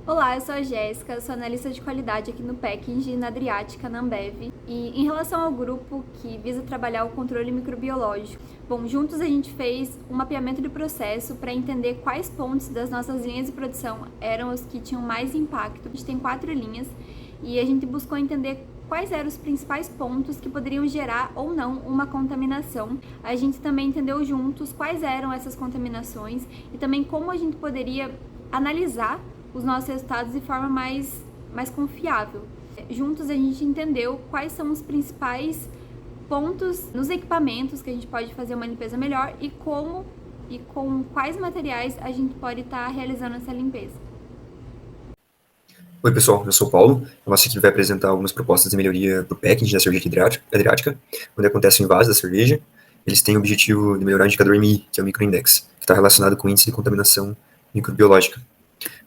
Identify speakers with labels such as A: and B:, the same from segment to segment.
A: Olá, eu sou a Jéssica, sou analista de qualidade aqui no Packaging na Adriática, na Ambev. E em relação ao grupo que visa trabalhar o controle microbiológico, bom, juntos a gente fez um mapeamento de processo para entender quais pontos das nossas linhas de produção eram os que tinham mais impacto. A gente tem 4 linhas e a gente buscou entender quais eram os principais pontos que poderiam gerar ou não uma contaminação. A gente também entendeu juntos quais eram essas contaminações e também como a gente poderia analisar os nossos resultados de forma mais confiável. Juntos a gente entendeu quais são os principais pontos nos equipamentos que a gente pode fazer uma limpeza melhor e como e com quais materiais a gente pode estar realizando essa limpeza.
B: Oi, pessoal, eu sou o Paulo. A nossa equipe vai apresentar algumas propostas de melhoria para o packaging da cerveja adriática, onde acontece o envase da cerveja. Eles têm o objetivo de melhorar o indicador MI, que é o microindex, que está relacionado com o índice de contaminação microbiológica.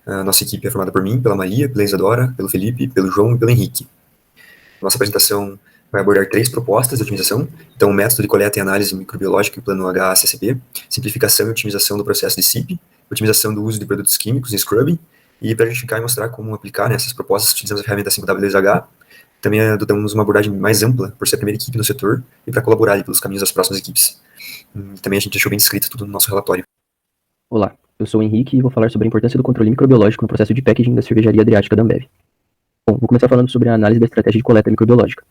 B: A nossa equipe é formada por mim, pela Maria, pela Isadora, pelo Felipe, pelo João e pelo Henrique. Nossa apresentação vai abordar 3 propostas de otimização. Então, o método de coleta e análise microbiológica e o plano HACCP, simplificação e otimização do processo de SIP, otimização do uso de produtos químicos e scrubbing, e para justificar e mostrar como aplicar essas propostas, utilizamos a ferramenta 5W2H. Também adotamos uma abordagem mais ampla, por ser a primeira equipe no setor, e para colaborar pelos caminhos das próximas equipes. Também a gente deixou bem descrito tudo no nosso relatório.
C: Olá, eu sou o Henrique e vou falar sobre a importância do controle microbiológico no processo de packaging da cervejaria Adriática da Ambev. Bom, vou começar falando sobre a análise da estratégia de coleta microbiológica.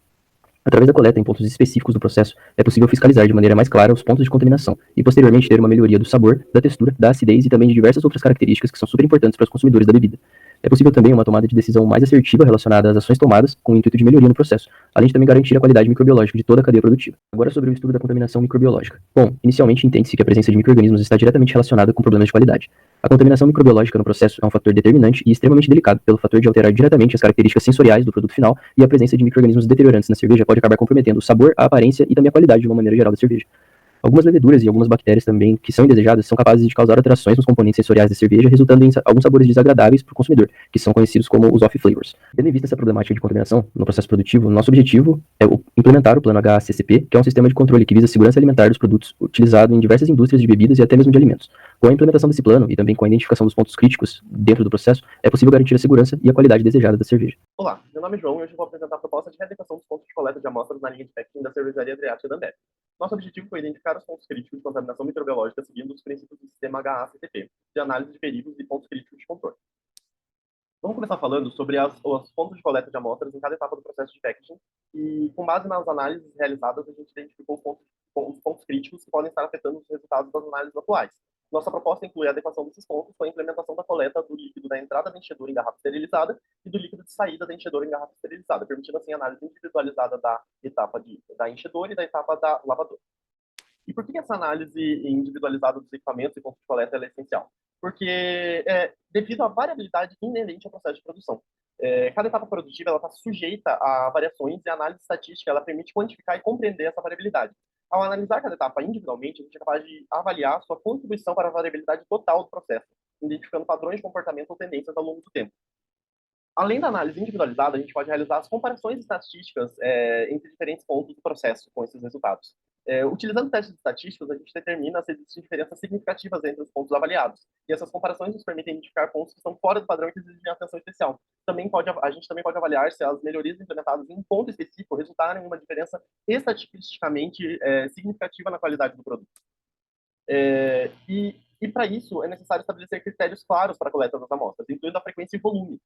C: Através da coleta em pontos específicos do processo, é possível fiscalizar de maneira mais clara os pontos de contaminação e, posteriormente, ter uma melhoria do sabor, da textura, da acidez e também de diversas outras características que são super importantes para os consumidores da bebida. É possível também uma tomada de decisão mais assertiva relacionada às ações tomadas com o intuito de melhoria no processo, além de também garantir a qualidade microbiológica de toda a cadeia produtiva. Agora sobre o estudo da contaminação microbiológica. Bom, inicialmente entende-se que a presença de micro-organismos está diretamente relacionada com problemas de qualidade. A contaminação microbiológica no processo é um fator determinante e extremamente delicado pelo fator de alterar diretamente as características sensoriais do produto final, e a presença de micro-organismos deteriorantes na cerveja pode acabar comprometendo o sabor, a aparência e também a qualidade de uma maneira geral da cerveja. Algumas leveduras e algumas bactérias também, que são indesejadas, são capazes de causar alterações nos componentes sensoriais da cerveja, resultando em alguns sabores desagradáveis para o consumidor, que são conhecidos como os off-flavors. Tendo em vista essa problemática de contaminação no processo produtivo, nosso objetivo é implementar o plano HACCP, que é um sistema de controle que visa a segurança alimentar dos produtos, utilizado em diversas indústrias de bebidas e até mesmo de alimentos. Com a implementação desse plano e também com a identificação dos pontos críticos dentro do processo, é possível garantir a segurança e a qualidade desejada da cerveja.
D: Olá, meu nome é João e hoje eu vou apresentar a proposta de readequação dos pontos de coleta de amostras na linha de packaging da cervejaria Adriática da Ambev. Nosso objetivo foi identificar os pontos críticos de contaminação microbiológica seguindo os princípios do sistema HACCP, de análise de perigos e pontos críticos de controle. Vamos começar falando sobre os pontos de coleta de amostras em cada etapa do processo de packaging e, com base nas análises realizadas, a gente identificou os pontos críticos que podem estar afetando os resultados das análises atuais. Nossa proposta inclui a adequação desses pontos com a implementação da coleta do líquido da entrada da enchedura em garrafa esterilizada e do líquido de saída da enchedura em garrafa esterilizada, permitindo assim a análise individualizada da etapa da enchedura e da etapa da lavadora. E por que essa análise individualizada dos equipamentos e pontos de coleta é essencial? Porque devido à variabilidade inerente ao processo de produção. Cada etapa produtiva está sujeita a variações e a análise estatística ela permite quantificar e compreender essa variabilidade. Ao analisar cada etapa individualmente, a gente é capaz de avaliar sua contribuição para a variabilidade total do processo, identificando padrões de comportamento ou tendências ao longo do tempo. Além da análise individualizada, a gente pode realizar as comparações estatísticas entre diferentes pontos do processo com esses resultados. Utilizando testes estatísticos, a gente determina se existem diferenças significativas entre os pontos avaliados. E essas comparações nos permitem identificar pontos que estão fora do padrão e que exigem atenção especial. A gente também pode avaliar se as melhorias implementadas em um ponto específico resultaram em uma diferença estatisticamente significativa na qualidade do produto. E para isso, é necessário estabelecer critérios claros para a coleta das amostras, incluindo a frequência e volume.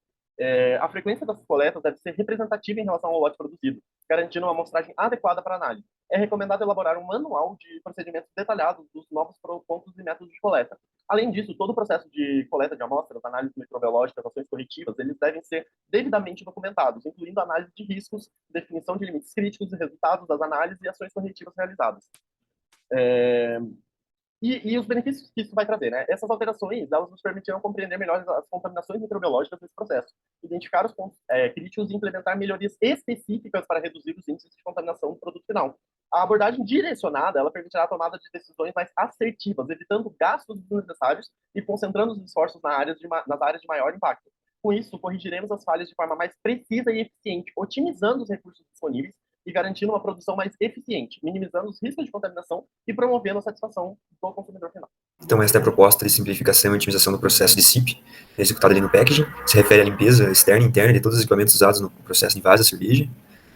D: A frequência das coletas deve ser representativa em relação ao lote produzido, garantindo uma amostragem adequada para análise. É recomendado elaborar um manual de procedimentos detalhados dos novos pontos e métodos de coleta. Além disso, todo o processo de coleta de amostras, análise microbiológica, ações corretivas, eles devem ser devidamente documentados, incluindo análise de riscos, definição de limites críticos e resultados das análises e ações corretivas realizadas. E os benefícios que isso vai trazer, né? Essas alterações, elas nos permitiram compreender melhor as contaminações microbiológicas desse processo, identificar os pontos críticos e implementar melhorias específicas para reduzir os índices de contaminação do produto final. A abordagem direcionada, ela permitirá a tomada de decisões mais assertivas, evitando gastos desnecessários e concentrando os esforços nas áreas de maior impacto. Com isso, corrigiremos as falhas de forma mais precisa e eficiente, otimizando os recursos disponíveis e garantindo uma produção mais eficiente, minimizando os riscos de contaminação e promovendo a satisfação do consumidor final.
B: Então, esta é a proposta de simplificação e otimização do processo de SIP, executada ali no packaging. Se refere à limpeza externa e interna de todos os equipamentos usados no processo de envase da cerveja.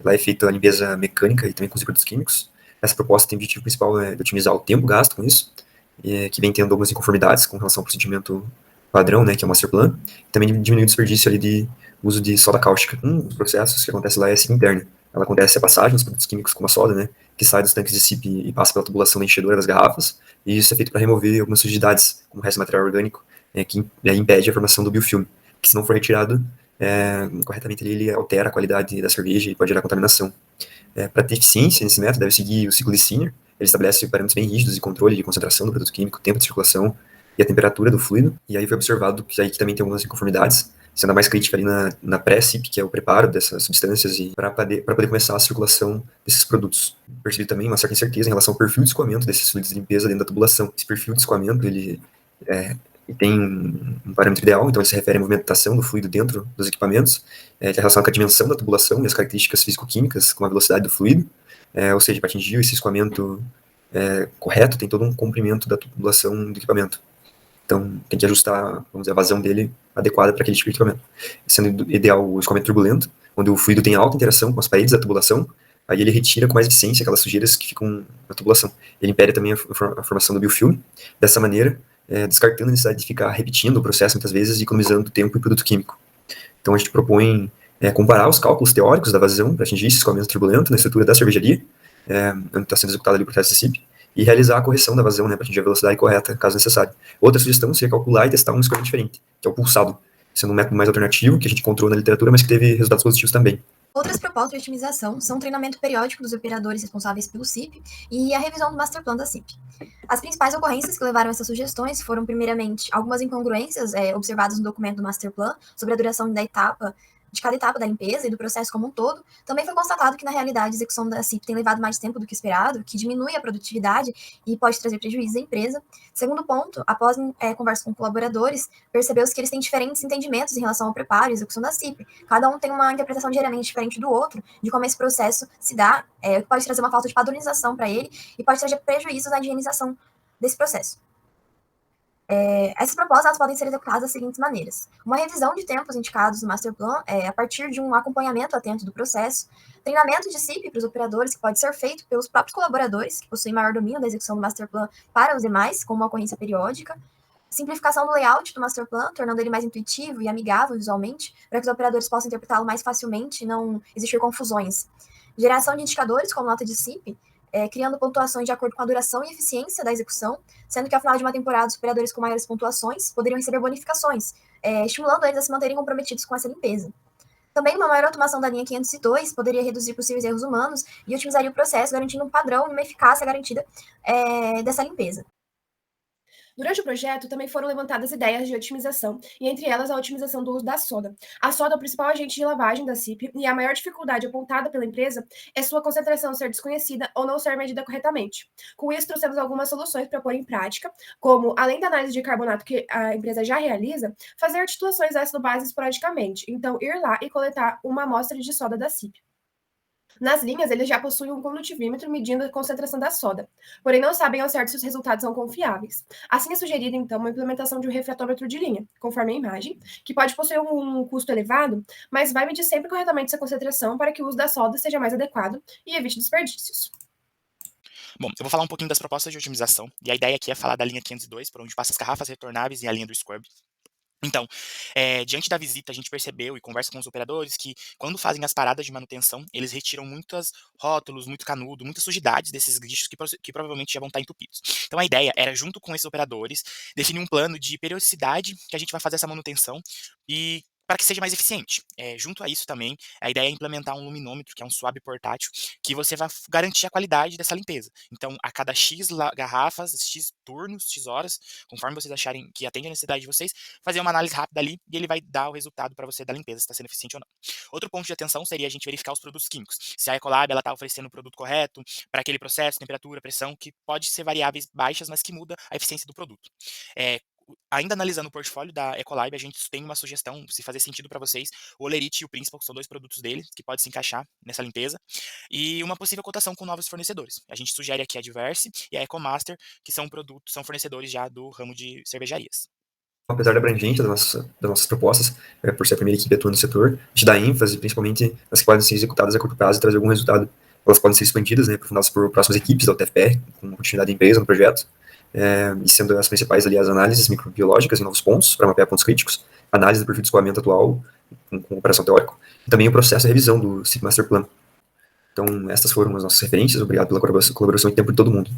B: Lá é feita a limpeza mecânica e também com os produtos químicos. Essa proposta tem o objetivo principal de otimizar o tempo gasto com isso, que vem tendo algumas inconformidades com relação ao procedimento padrão, né, que é o Master Plan, e também diminuir o desperdício ali de uso de soda cáustica. Um dos processos que acontece lá é a SIP interna. Ela acontece a passagem dos produtos químicos como a soda, né, que sai dos tanques de SIP e passa pela tubulação da enchedora das garrafas, e isso é feito para remover algumas sujidades, como o resto do material orgânico, que impede a formação do biofilme, que se não for retirado corretamente ele altera a qualidade da cerveja e pode gerar contaminação. Para ter eficiência nesse método, deve seguir o ciclo de Sinner. Ele estabelece parâmetros bem rígidos de controle de concentração do produto químico, tempo de circulação e a temperatura do fluido. E aí foi observado que aí também tem algumas inconformidades, sendo a mais crítica ali na pré-SIP, que é o preparo dessas substâncias e para poder começar a circulação desses produtos. Percebi também uma certa incerteza em relação ao perfil de escoamento desses fluidos de limpeza dentro da tubulação. Esse perfil de escoamento, ele tem um parâmetro ideal, então ele se refere à movimentação do fluido dentro dos equipamentos, que é relacionado com a dimensão da tubulação e as características físico-químicas, como a velocidade do fluido, ou seja, para atingir esse escoamento correto, tem todo um comprimento da tubulação do equipamento. Então, tem que ajustar, vamos dizer, a vazão dele adequada para aquele tipo de equipamento. Sendo ideal o escoamento turbulento, onde o fluido tem alta interação com as paredes da tubulação, aí ele retira com mais eficiência aquelas sujeiras que ficam na tubulação. Ele impede também a formação do biofilme. Dessa maneira, descartando a necessidade de ficar repetindo o processo muitas vezes e economizando tempo e produto químico. Então, a gente propõe comparar os cálculos teóricos da vazão para atingir esse escoamento turbulento na estrutura da cervejaria, onde está sendo executado ali o processo de SIP, e realizar a correção da vazão, né, para atingir a velocidade correta, caso necessário. Outra sugestão seria calcular e testar um escoamento diferente, que é o pulsado, sendo um método mais alternativo, que a gente encontrou na literatura, mas que teve resultados positivos também.
E: Outras propostas de otimização são o treinamento periódico dos operadores responsáveis pelo SIP e a revisão do Master Plan da SIP. As principais ocorrências que levaram a essas sugestões foram, primeiramente, algumas incongruências observadas no documento do Master Plan sobre a duração de cada etapa da limpeza e do processo como um todo. Também foi constatado que, na realidade, a execução da SIP tem levado mais tempo do que esperado, que diminui a produtividade e pode trazer prejuízos à empresa. Segundo ponto, após conversa com colaboradores, percebeu-se que eles têm diferentes entendimentos em relação ao preparo e execução da SIP. Cada um tem uma interpretação diariamente diferente do outro, de como esse processo se dá, que pode trazer uma falta de padronização para ele e pode trazer prejuízos na higienização desse processo. Essas propostas podem ser executadas das seguintes maneiras: uma revisão de tempos indicados no Master Plan a partir de um acompanhamento atento do processo, treinamento de SIP para os operadores, que pode ser feito pelos próprios colaboradores, que possuem maior domínio da execução do Master Plan para os demais, com uma ocorrência periódica, simplificação do layout do Master Plan, tornando ele mais intuitivo e amigável visualmente, para que os operadores possam interpretá-lo mais facilmente e não existir confusões, geração de indicadores como nota de SIP, criando pontuações de acordo com a duração e eficiência da execução, sendo que ao final de uma temporada os operadores com maiores pontuações poderiam receber bonificações, estimulando eles a se manterem comprometidos com essa limpeza. Também uma maior automação da linha 502 poderia reduzir possíveis erros humanos e otimizaria o processo, garantindo um padrão e uma eficácia garantida dessa limpeza.
F: Durante o projeto, também foram levantadas ideias de otimização, e entre elas a otimização do uso da soda. A soda é o principal agente de lavagem da SIP, e a maior dificuldade apontada pela empresa é sua concentração ser desconhecida ou não ser medida corretamente. Com isso, trouxemos algumas soluções para pôr em prática, como, além da análise de carbonato que a empresa já realiza, fazer titulações ácido-base esporadicamente, então ir lá e coletar uma amostra de soda da SIP. Nas linhas, eles já possuem um condutivímetro medindo a concentração da soda, porém não sabem ao certo se os resultados são confiáveis. Assim é sugerida, então, uma implementação de um refratômetro de linha, conforme a imagem, que pode possuir um custo elevado, mas vai medir sempre corretamente essa concentração para que o uso da soda seja mais adequado e evite desperdícios.
G: Bom, eu vou falar um pouquinho das propostas de otimização, e a ideia aqui é falar da linha 502, por onde passa as garrafas retornáveis e a linha do Scrub. Então, diante da visita, a gente percebeu e conversa com os operadores que, quando fazem as paradas de manutenção, eles retiram muitos rótulos, muito canudo, muitas sujidades desses lixos que provavelmente já vão estar entupidos. Então, a ideia era, junto com esses operadores, definir um plano de periodicidade que a gente vai fazer essa manutenção e para que seja mais eficiente. Junto a isso também, a ideia é implementar um luminômetro, que é um swab portátil, que você vai garantir a qualidade dessa limpeza. Então, a cada X garrafas, X turnos, X horas, conforme vocês acharem que atende a necessidade de vocês, fazer uma análise rápida ali e ele vai dar o resultado para você da limpeza, se está sendo eficiente ou não. Outro ponto de atenção seria a gente verificar os produtos químicos. Se a Ecolab está oferecendo o produto correto para aquele processo, temperatura, pressão, que pode ser variáveis baixas, mas que muda a eficiência do produto. ainda analisando o portfólio da Ecolab, a gente tem uma sugestão, se fazer sentido para vocês, o Olerite e o Principal, que são 2 produtos dele, que podem se encaixar nessa limpeza, e uma possível cotação com novos fornecedores. A gente sugere aqui a Diverse e a Ecomaster, que são fornecedores já do ramo de cervejarias.
B: Apesar da abrangência das nossas propostas, por ser a primeira equipe atuando no setor, a gente dá ênfase principalmente nas que podem ser executadas a curto prazo e trazer algum resultado. Elas podem ser expandidas, aprofundadas por próximas equipes da UTFPR, com continuidade da empresa no projeto, e sendo as principais ali as análises microbiológicas em novos pontos, para mapear pontos críticos, análise do perfil de escoamento atual, com operação teórico, e também o processo de revisão do CIP Master Plan. Então, estas foram as nossas referências. Obrigado pela colaboração e tempo de todo mundo.